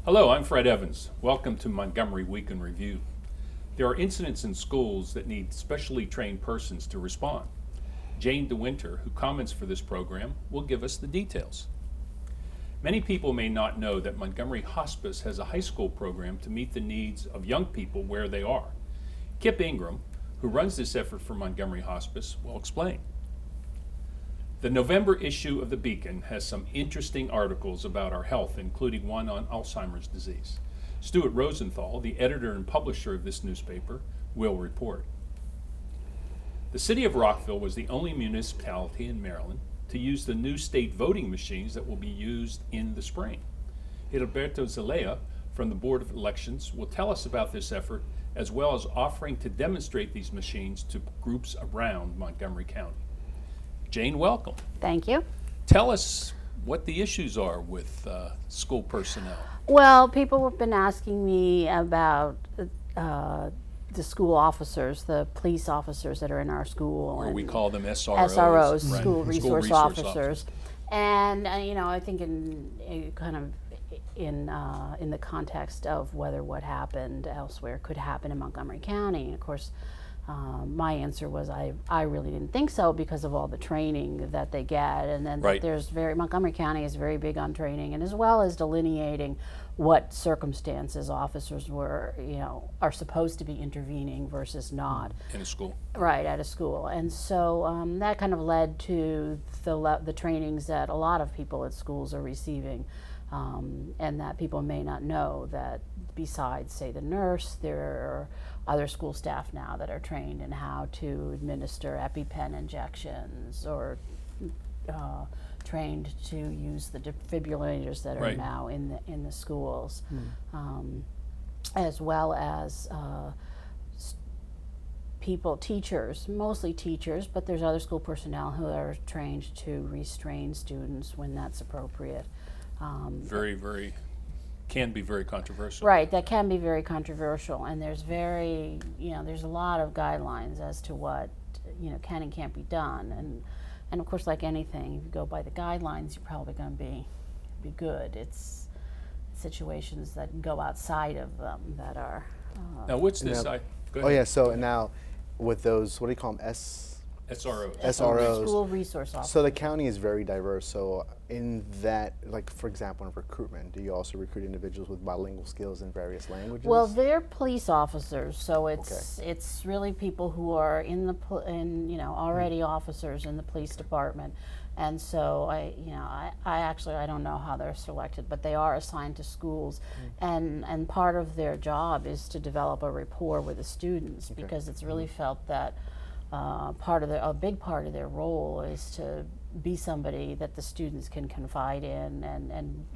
Hello, I'm Fred Evans. Welcome to Montgomery Week in Review. There are incidents in schools that need specially trained persons to respond. Jane DeWinter, who comments for this program, will give us the details. Many people may not know that Montgomery Hospice has a high school program to meet the needs of young people where they are. Kip Ingram, who runs this effort for Montgomery Hospice, will explain. The November issue of the Beacon has some interesting articles about our health, including one on Alzheimer's disease. Stuart Rosenthal, the editor and publisher of this newspaper, will report. The city of Rockville was the only municipality in Maryland to use the new state voting machines that will be used in the spring. Gilberto Zelaya from the Board of Elections will tell us about this effort, as well as offering to demonstrate these machines to groups around Montgomery County. Jane, welcome. Thank you. Tell us what the issues are with school personnel. Well, people have been asking me about the school officers, the police officers that are in our school. Or and we call them SROs. SROs, right. school resource officers. And I think in the context of whether what happened elsewhere could happen in Montgomery County. And of course, my answer was I really didn't think so because of all the training that they get, and then right. Montgomery County is very big on training, and as well as delineating what circumstances officers are supposed to be intervening versus not. In a school. Right, at a school. And so that kind of led to the trainings that a lot of people at schools are receiving, and that people may not know that besides, say, the nurse, there are other school staff now that are trained in how to administer EpiPen injections, or trained to use the defibrillators that are right. now in the schools, as well as teachers, mostly teachers, but there's other school personnel who are trained to restrain students when that's appropriate. Can be very controversial. Right, that can be very controversial, and there's there's a lot of guidelines as to what can and can't be done, and of course, like anything, if you go by the guidelines, you're probably going to be good. It's situations that go outside of them that are. Now, what's this? Now, go oh ahead. yeah, so now with those, what do you call them? SROs. SROs. School resource officers. So the county is very diverse. So in that, like for example, in recruitment, do you also recruit individuals with bilingual skills in various languages? Well, they're police officers, so it's really people who are already officers in the police department, and so I actually don't know how they're selected, but they are assigned to schools, and part of their job is to develop a rapport with the students, because it's really felt that a big part of their role is to be somebody that the students can confide in, and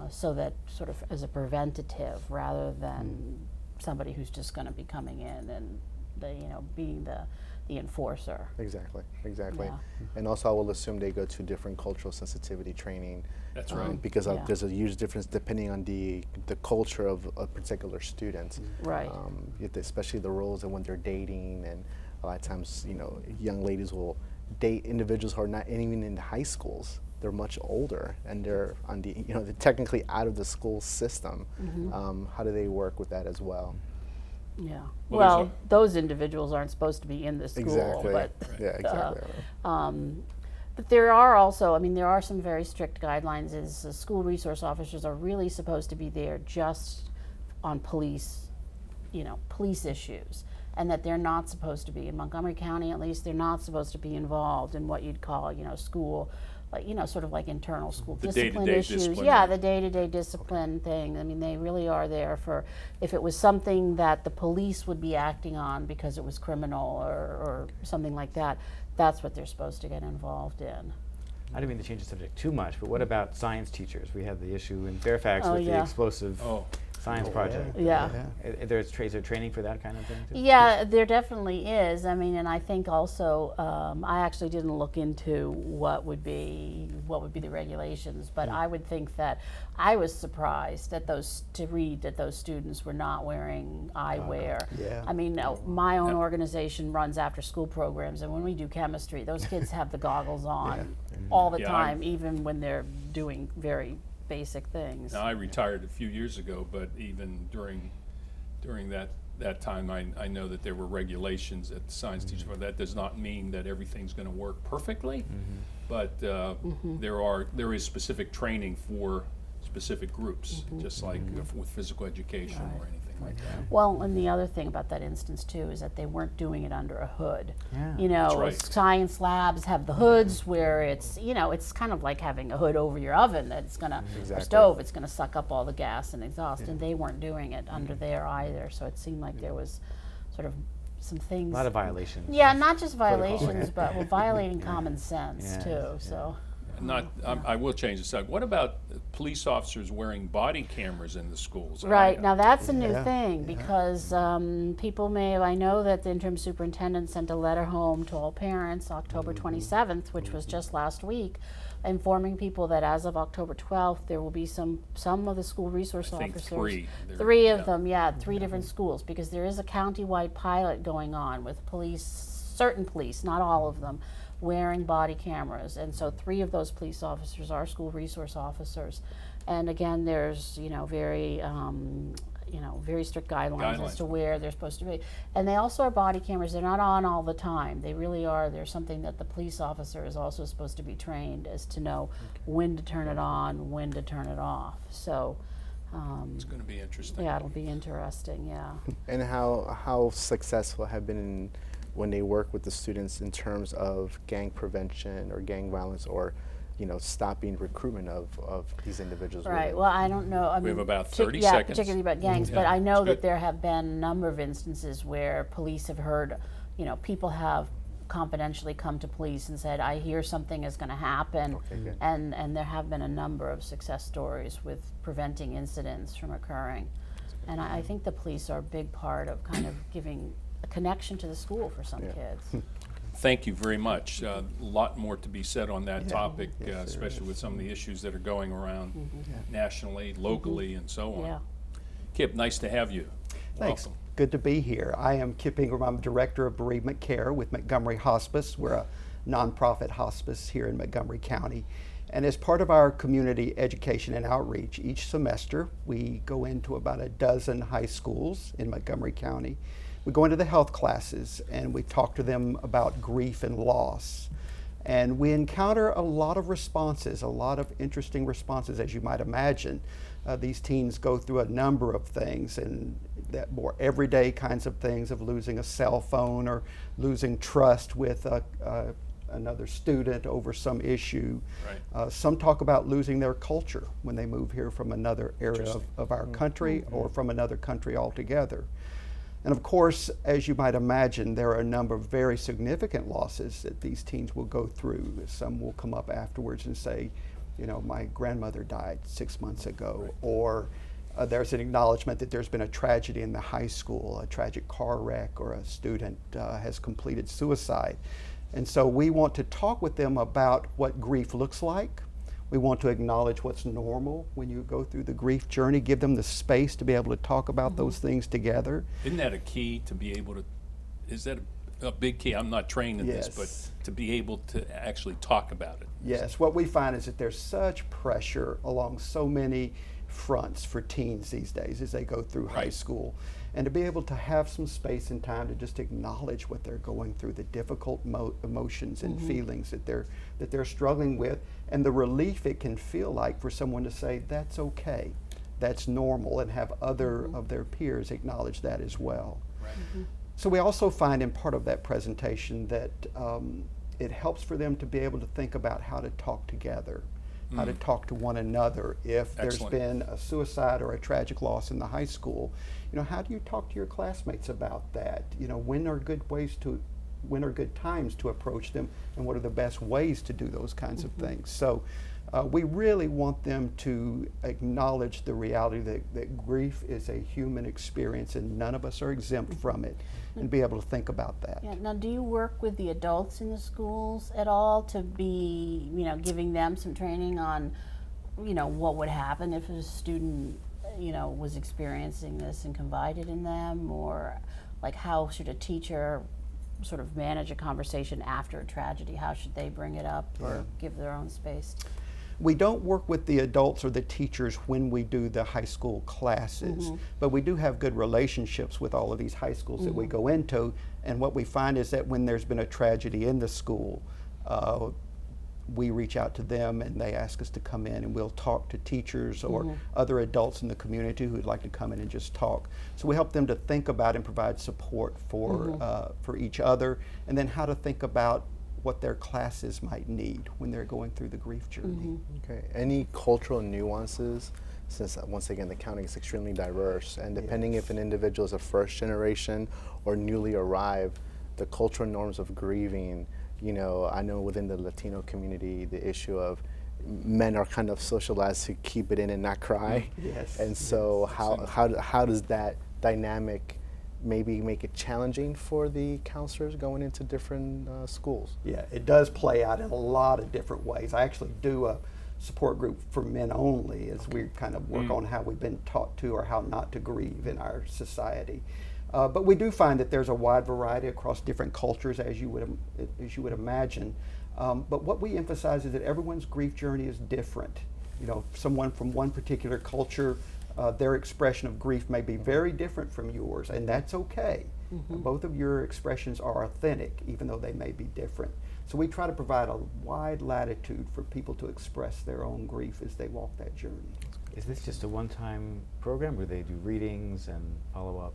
so that sort of as a preventative rather than somebody who's just going to be coming in and being the enforcer. Exactly. Yeah. And also I will assume they go to different cultural sensitivity training. That's right. Because there's a huge difference depending on the culture of a particular student. Right. Especially the roles and when they're dating, and a lot of times, young ladies will date individuals who are not even in the high schools. They're much older, and they're on they're technically out of the school system. How do they work with that as well? Yeah. Well, those individuals aren't supposed to be in the school. Exactly. But, Yeah, exactly. but there are also, there are some very strict guidelines. School resource officers are really supposed to be there just on police issues, and that they're not supposed to be, in Montgomery County at least, they're not supposed to be involved in what you'd call, school, like, sort of like internal school discipline issues. Yeah, the day-to-day discipline thing. They really are there for, if it was something that the police would be acting on because it was criminal or something like that, that's what they're supposed to get involved in. I didn't mean to change the subject too much, but what about science teachers? We had the issue in Fairfax with the explosive science project. Yeah. Is there training for that kind of thing too? Yeah, there definitely is. And I think also, I actually didn't look into what would be the regulations, but I would think that I was surprised to read that those students were not wearing eyewear. Yeah. My own organization runs after school programs, and when we do chemistry, those kids have the goggles on all the time, even when they're doing very basic things. Now, I retired a few years ago, but even during that time, I know that there were regulations that the science teacher, that does not mean that everything's going to work perfectly, but there is specific training for specific groups, just like with physical education or anything like that. Well, and the other thing about that instance too is that they weren't doing it under a hood. Yeah. You know, That's right. science labs have the hoods where it's, you know, it's kind of like having a hood over your oven that it's gonna, or stove, it's gonna suck up all the gas and exhaust, and they weren't doing it under there either. So it seemed like there was sort of some things. A lot of violations. Yeah, not just violations, but violating common sense too. So. I will change the subject. What about police officers wearing body cameras in the schools? Right, now that's a new thing because people may have, I know that the interim superintendent sent a letter home to all parents October 27th, which was just last week, informing people that as of October 12th, there will be some of the school resource officers. Three of them, three different schools, because there is a county-wide pilot going on with police, certain police, not all of them, wearing body cameras, and so 3 of those police officers are school resource officers. And again, there's very strict guidelines as to where they're supposed to be. And they also are body cameras. They're not on all the time. They really are. There's something that the police officer is also supposed to be trained as to know when to turn it on, when to turn it off. So. It's going to be interesting. Yeah, it'll be interesting. Yeah. And how successful have been when they work with the students in terms of gang prevention or gang violence, or stopping recruitment of these individuals? Right. Well, I don't know. I we mean, have about 30 seconds. Particularly about gangs, but I know that there have been a number of instances where police have heard, people have confidentially come to police and said, I hear something is going to happen, and there have been a number of success stories with preventing incidents from occurring. And I think the police are a big part of kind of giving a connection to the school for some kids. Thank you very much. A lot more to be said on that topic, especially with some of the issues that are going around nationally, locally, and so on. Yeah. Kip, nice to have you. Thanks. Welcome. Good to be here. I am Kip Ingram. I'm Director of Bereavement Care with Montgomery Hospice. We're a nonprofit hospice here in Montgomery County. And as part of our community education and outreach, each semester we go into about a dozen high schools in Montgomery County. We go into the health classes and we talk to them about grief and loss. And we encounter a lot of responses, a lot of interesting responses, as you might imagine. These teens go through a number of things, and that more everyday kinds of things of losing a cell phone or losing trust with another student over some issue. Right. Some talk about losing their culture when they move here from another area of our country or from another country altogether. And of course, as you might imagine, there are a number of very significant losses that these teens will go through. Some will come up afterwards and say, my grandmother died 6 months ago, or there's an acknowledgement that there's been a tragedy in the high school, a tragic car wreck, or a student has completed suicide. And so we want to talk with them about what grief looks like. We want to acknowledge what's normal when you go through the grief journey, give them the space to be able to talk about those things together. Isn't that a key to be able to, is that a big key? I'm not trained in this, but to be able to actually talk about it. Yes, what we find is that there's such pressure along so many fronts for teens these days as they go through high school. And to be able to have some space and time to just acknowledge what they're going through, the difficult emotions and feelings that they're struggling with, and the relief it can feel like for someone to say, that's okay, that's normal, and have other of their peers acknowledge that as well. Right. So we also find in part of that presentation that it helps for them to be able to think about how to talk together, how to talk to one another. If there's been a suicide or a tragic loss in the high school, how do you talk to your classmates about that? When are good times to approach them, and what are the best ways to do those kinds of things? So we really want them to acknowledge the reality that grief is a human experience and none of us are exempt from it, and be able to think about that. Yeah. Now, do you work with the adults in the schools at all to be, giving them some training on, what would happen if a student, was experiencing this and confided in them, or like how should a teacher sort of manage a conversation after a tragedy? How should they bring it up or give their own space? We don't work with the adults or the teachers when we do the high school classes, but we do have good relationships with all of these high schools that we go into, and what we find is that when there's been a tragedy in the school, we reach out to them and they ask us to come in, and we'll talk to teachers or other adults in the community who'd like to come in and just talk. So we help them to think about and provide support for each other, and then how to think about what their classes might need when they're going through the grief journey. Okay. Any cultural nuances? Since once again the county is extremely diverse, and depending if an individual is a first generation or newly arrived, the cultural norms of grieving. You know, I know within the Latino community, the issue of men are kind of socialized to keep it in and not cry. Yes. And so how does that dynamic maybe make it challenging for the counselors going into different schools? Yeah, it does play out in a lot of different ways. I actually do a support group for men only as we kind of work on how we've been taught to or how not to grieve in our society. But we do find that there's a wide variety across different cultures, as you would imagine. But what we emphasize is that everyone's grief journey is different. You know, someone from one particular culture, their expression of grief may be very different from yours, and that's okay. Both of your expressions are authentic, even though they may be different. So we try to provide a wide latitude for people to express their own grief as they walk that journey. Is this just a one-time program where they do readings and follow up?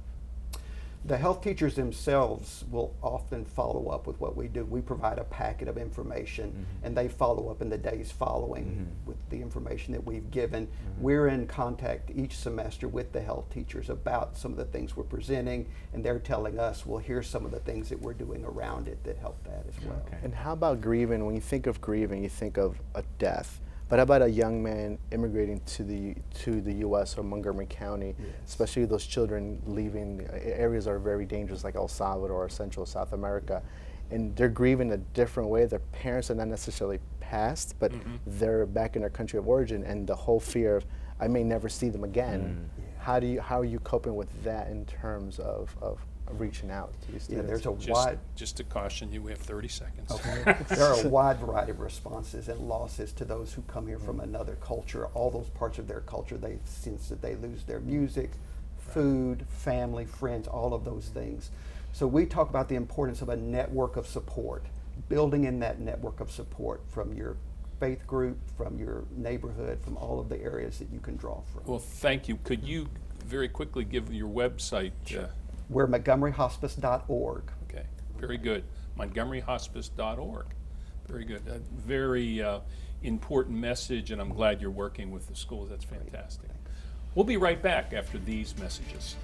The health teachers themselves will often follow up with what we do. We provide a packet of information, and they follow up in the days following with the information that we've given. We're in contact each semester with the health teachers about some of the things we're presenting, and they're telling us, well, here's some of the things that we're doing around it that help that as well. Okay. And how about grieving? When you think of grieving, you think of a death. But how about a young man immigrating to the U.S. or Montgomery County, especially those children leaving areas that are very dangerous like El Salvador or Central South America, and they're grieving a different way. Their parents are not necessarily passed, but they're back in their country of origin, and the whole fear of I may never see them again. How are you coping with that in terms of reaching out to these students? There's a wide. Just to caution you, we have 30 seconds. Okay. There are a wide variety of responses and losses to those who come here from another culture. All those parts of their culture, they sense that they lose their music, food, family, friends, all of those things. So we talk about the importance of a network of support, building in that network of support from your faith group, from your neighborhood, from all of the areas that you can draw from. Well, thank you. Could you very quickly give your website? We're MontgomeryHospice.org. Okay, very good. MontgomeryHospice.org. Very good. A very important message, and I'm glad you're working with the schools. That's fantastic. We'll be right back after these messages.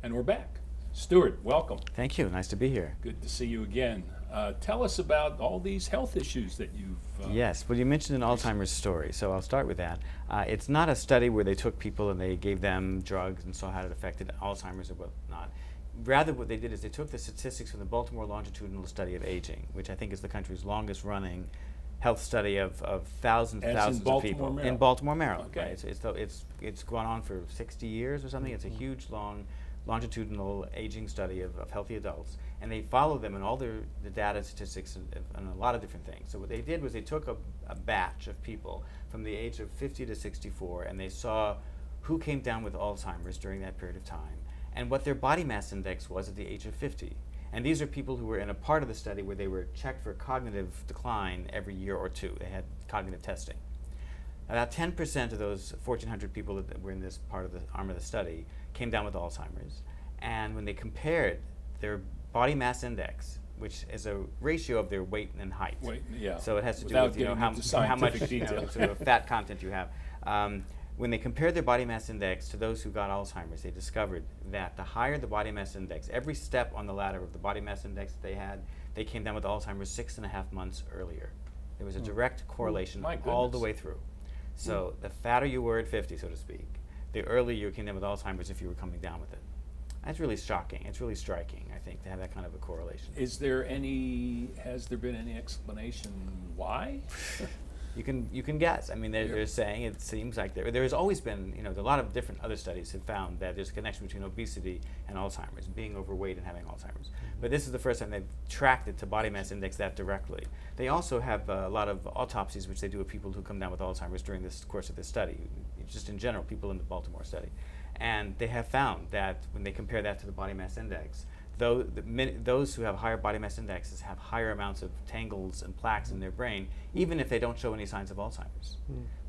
And we're back. Stuart, welcome. Thank you. Nice to be here. Good to see you again. Tell us about all these health issues that you've... Yes, well, you mentioned an Alzheimer's story, so I'll start with that. It's not a study where they took people and they gave them drugs and saw how it affected Alzheimer's or whatnot. Rather, what they did is they took the statistics from the Baltimore Longitudinal Study of Aging, which I think is the country's longest running health study of thousands and thousands of people. Maryland. In Baltimore, Maryland. Okay. Right? It's gone on for 60 years or something. It's a huge, long longitudinal aging study of healthy adults, and they follow them in all the data, statistics, and a lot of different things. So what they did was they took a batch of people from the age of 50 to 64, and they saw who came down with Alzheimer's during that period of time, and what their body mass index was at the age of 50. And these are people who were in a part of the study where they were checked for cognitive decline every year or two. They had cognitive testing. About 10% of those 1,400 people that were in this part of the arm of the study came down with Alzheimer's. And when they compared their body mass index, which is a ratio of their weight and height. So it has to do with how much sort of fat content you have. When they compared their body mass index to those who got Alzheimer's, they discovered that the higher the body mass index, every step on the ladder of the body mass index that they had, they came down with Alzheimer's 6.5 months earlier. There was a direct correlation all the way through. So the fatter you were at 50, so to speak, the earlier you came down with Alzheimer's if you were coming down with it. That's really shocking. It's really striking, I think, to have that kind of a correlation. Has there been any explanation why? You can guess. I mean, they're saying it seems like there has always been, a lot of different other studies have found that there's a connection between obesity and Alzheimer's, being overweight and having Alzheimer's. But this is the first time they've tracked it to body mass index that directly. They also have a lot of autopsies which they do of people who come down with Alzheimer's during this course of this study, just in general, people in the Baltimore study. And they have found that when they compare that to the body mass index, those who have higher body mass indexes have higher amounts of tangles and plaques in their brain, even if they don't show any signs of Alzheimer's.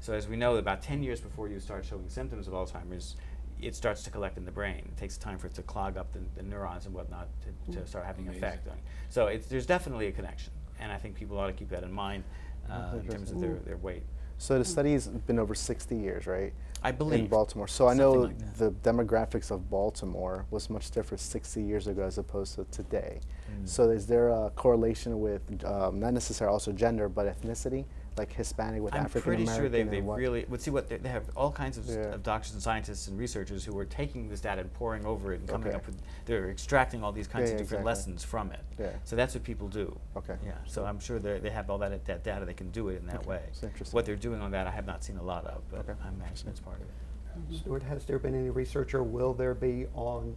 So as we know, about 10 years before you start showing symptoms of Alzheimer's, it starts to collect in the brain. It takes time for it to clog up the neurons and whatnot to start having an effect on it. So there's definitely a connection, and I think people ought to keep that in mind in terms of their weight. So the study's been over 60 years, right? I believe. In Baltimore. So I know like the demographics of Baltimore was much different 60 years ago as opposed to today. So is there a correlation with, not necessarily also gender, but ethnicity? Like Hispanic with African American? I'm pretty sure they really, they have all kinds of doctors and scientists and researchers who are taking this data and poring over it and coming up with, they're extracting all these kinds of different lessons from it. So that's what people do. Yeah, so I'm sure they have all that data, they can do it in that way. That's interesting. What they're doing on that I have not seen a lot of, but I imagine it's part of it. Stuart, has there been any research, or will there be, on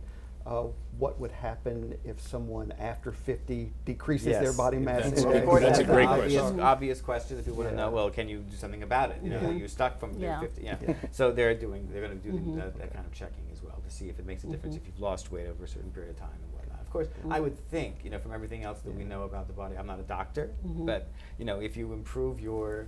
what would happen if someone after 50 decreases their body mass That's index? that's a great question. Obvious question that people want to know. Well, can you do something about it? Are you stuck from 50? So they're going to do that kind of checking as well to see if it makes a difference if you've lost weight over a certain period of time and whatnot. Of course, I would think, from everything else that we know about the body, I'm not a doctor, but if you improve your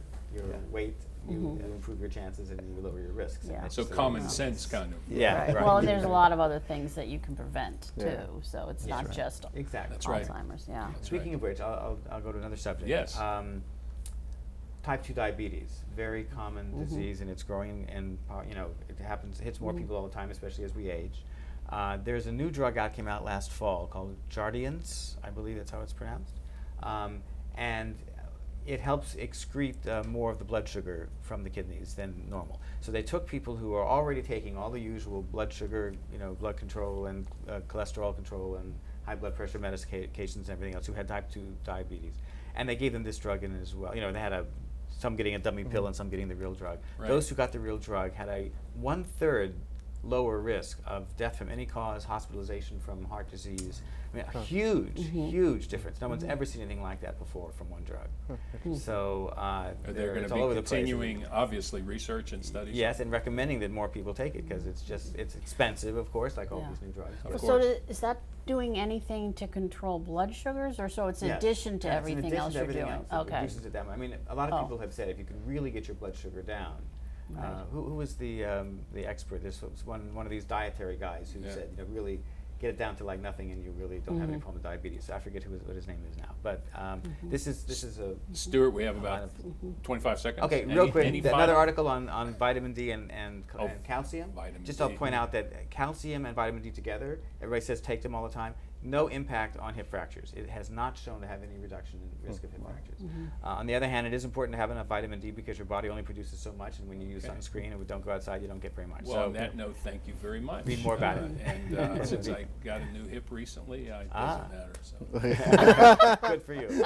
weight, you improve your chances and you lower your risks. So common sense kind of. Right. Well, and there's a lot of other things that you can prevent too. So it's not just That's Alzheimer's. Speaking of which, I'll go to another subject. Yes. Type 2 diabetes, very common disease, and it's growing, and hits more people all the time, especially as we age. There's a new drug came out last fall called Jardiance, I believe that's how it's pronounced, and it helps excrete more of the blood sugar from the kidneys than normal. So they took people who are already taking all the usual blood sugar, blood control and cholesterol control and high blood pressure medications and everything else, who had type 2 diabetes, and they gave them this drug in it as well. They had some getting a dummy pill and some getting the real drug. Those who got the real drug had a 1/3 lower risk of death from any cause, hospitalization from heart disease. I mean, a huge difference. No one's ever seen anything like that before from one drug. So they're going to be continuing, obviously, research and studies. Yes, and recommending that more people take it because it's expensive, of course, like all these new drugs. So is that doing anything to control blood sugars, or so it's in addition to everything else you're doing? Okay. It reduces it down. I mean, a lot of people have said if you can really get your blood sugar down. Who was the expert? This was one of these dietary guys who said, really get it down to like nothing, and you really don't have any problem with diabetes. So I forget what his name is now, but this is a Stuart. We have about 25 seconds. Okay, real quick. Another article on vitamin D and calcium. I'll point out that calcium and vitamin D together. Everybody says take them all the time. No impact on hip fractures. It has not shown to have any reduction in risk of hip fractures. On the other hand, it is important to have enough vitamin D because your body only produces so much, and when you use sunscreen and don't go outside, you don't get very much. Well, on that note, thank you very much. Read more about it. And since I got a new hip recently, it doesn't matter. So. Good for you.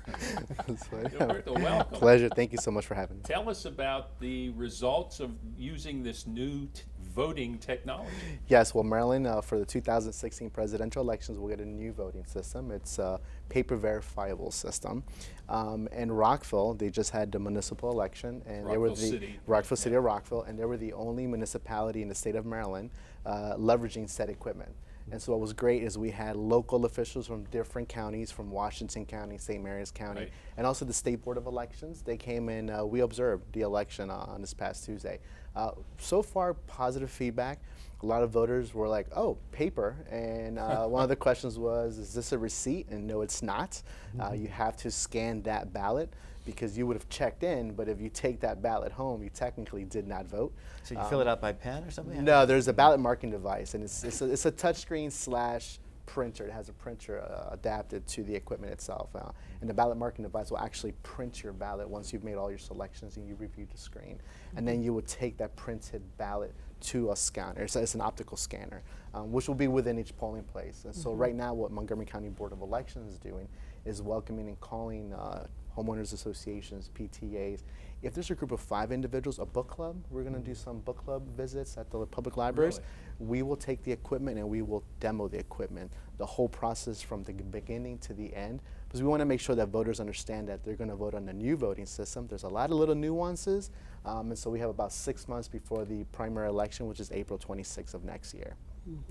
Gilberto, welcome. Pleasure. Thank you so much for having me. Tell us about the results of using this new voting technology. Yes, well, Maryland, for the 2016 presidential elections, we'll get a new voting system. It's a paper verifiable system. In Rockville, they just had the municipal election, and they were Rockville City of Rockville, and they were the only municipality in the state of Maryland leveraging said equipment. And so what was great is we had local officials from different counties, from Washington County, St. Mary's County, and also the State Board of Elections. They came in, we observed the election on this past Tuesday. So far, positive feedback. A lot of voters were like, oh, paper. And one of the questions was, is this a receipt? And no, it's not. You have to scan that ballot because you would have checked in, but if you take that ballot home, you technically did not vote. So you fill it out by pen or something? No, there's a ballot marking device, and it's a touchscreen / printer. It has a printer adapted to the equipment itself. And the ballot marking device will actually print your ballot once you've made all your selections and you reviewed the screen. And then you would take that printed ballot to a scanner. It's an optical scanner, which will be within each polling place. And so right now what Montgomery County Board of Elections is doing is welcoming and calling homeowners associations, PTAs. If there's a group of 5 individuals, a book club, we're going to do some book club visits at the public libraries. Really? We will take the equipment and we will demo the equipment, the whole process from the beginning to the end, because we want to make sure that voters understand that they're going to vote on the new voting system. There's a lot of little nuances, and so we have about 6 months before the primary election, which is April 26th of next year.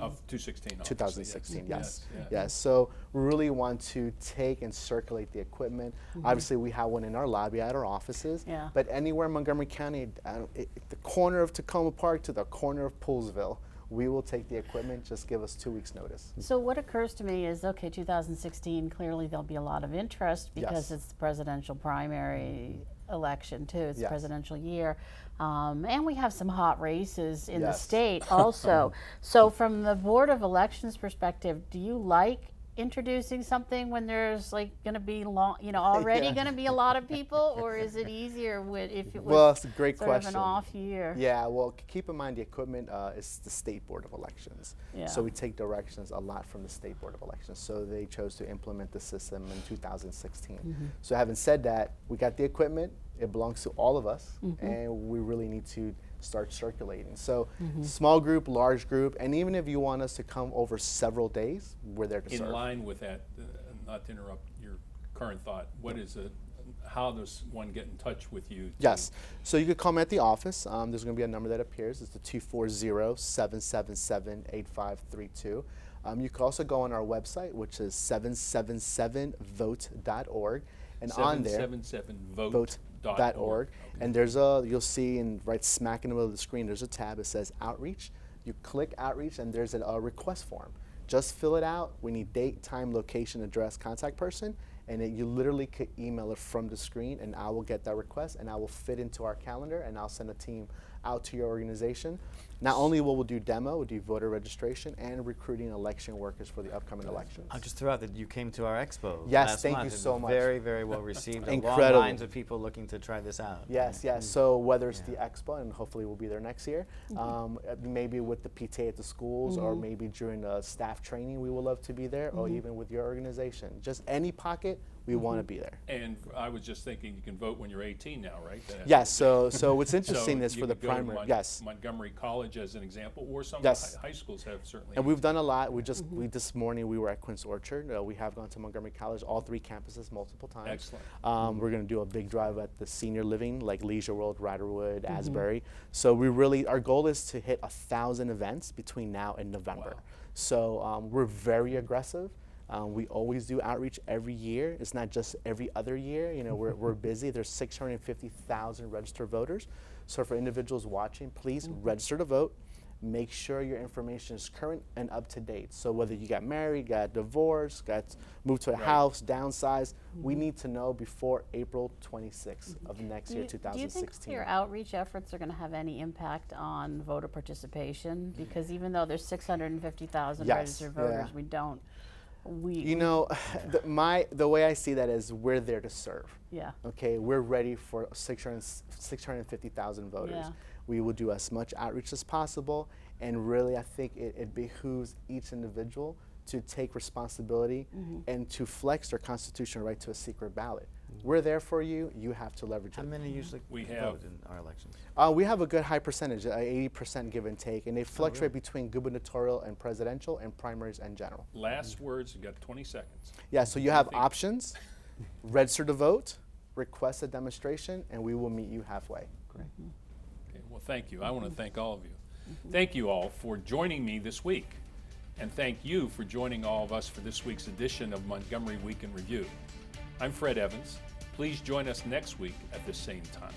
Of 2016, obviously, 2016, yes. yeah. Yes, so we really want to take and circulate the equipment. Obviously, we have one in our lobby at our offices, Yeah. but anywhere in Montgomery County, the corner of Tacoma Park to the corner of Poolsville, we will take the equipment. Just give us 2 weeks' notice. So what occurs to me is, okay, 2016, clearly there'll be a lot of interest because Yes. it's the presidential primary election too. It's the Yes. presidential year. And we have some hot races in the Yes. state also. So from the Board of Elections perspective, do you like introducing something when there's like going to be already Yeah. going to be a lot of people, or is it easier if it was Well, it's a great sort question. of an off year? Yeah, well, keep in mind the equipment is the State Board of Elections. Yeah. So we take directions a lot from the State Board of Elections. So they chose to implement the system in 2016. So having said that, we got the equipment. It belongs to all of us, and we really need to start circulating. So small group, large group, and even if you want us to come over several days, we're there to serve. In line with that, not to interrupt your current thought, how does one get in touch with you? Yes. So you could call me at the office. There's going to be a number that appears. It's the 240-777-8532. You can also go on our website, which is 777vote.org. And on there, 777vote.org. vote.org. And there's you'll see right smack in the middle of the screen, there's a tab that says Outreach. You click Outreach and there's a request form. Just fill it out. We need date, time, location, address, contact person, and you literally could email it from the screen, and I will get that request, and I will fit into our calendar, and I'll send a team out to your organization. Not only will we do demo, we'll do voter registration and recruiting election workers for the upcoming elections. I'll just throw out that you came to our expo Yes, last thank month. you It was so much. Very, very well received. Long Incredible. lines of people looking to try this out. Yes, yes. So whether it's the expo, and hopefully we'll be there next year, maybe with the PTA at the schools, or maybe during the staff training, we would love to be there, or even with your organization. Just any pocket, we want to be there. And I was just thinking you can vote when you're 18 now, right? Yes. So what's interesting So is you for the could go to primary. Yes. Montgomery College as an example, or some Yes. high schools have certainly. And we've done a lot. We this morning we were at Quince Orchard. We have gone to Montgomery College, all 3 campuses, multiple times. Excellent. We're going to do a big drive at the senior living, like Leisure World, Riderwood, Asbury. So our goal is to hit 1,000 events between now and November. Wow. So we're very aggressive. We always do outreach every year. It's not just every other year. We're busy. There's 650,000 registered voters. So for individuals watching, please register to vote. Make sure your information is current and up to date. So whether you got married, got divorced, got moved to a house, downsized, we need to know before April 26th of next year, Do you 2016. think your outreach efforts are going to have any impact on voter participation? Because even though there's 650,000 Yes, registered voters, yeah. we don't. The way I see that is we're there to serve. Yeah. Okay, we're ready for 650,000 voters. Yeah. We will do as much outreach as possible, and really I think it behooves each individual to take responsibility and to flex their constitutional right to a secret ballot. We're there for you. You have to leverage How it. many usually We have- vote in our elections? We have a good high percentage, 80% give and take, and they fluctuate between gubernatorial and presidential and primaries and general. Last words, you got 20 seconds. Yeah, so you have Anything? options: register to vote, request a demonstration, and we will meet you halfway. Great. Okay, well, thank you. I want to thank all of you. Thank you all for joining me this week. And thank you for joining all of us for this week's edition of Montgomery Week in Review. I'm Fred Evans. Please join us next week at the same time.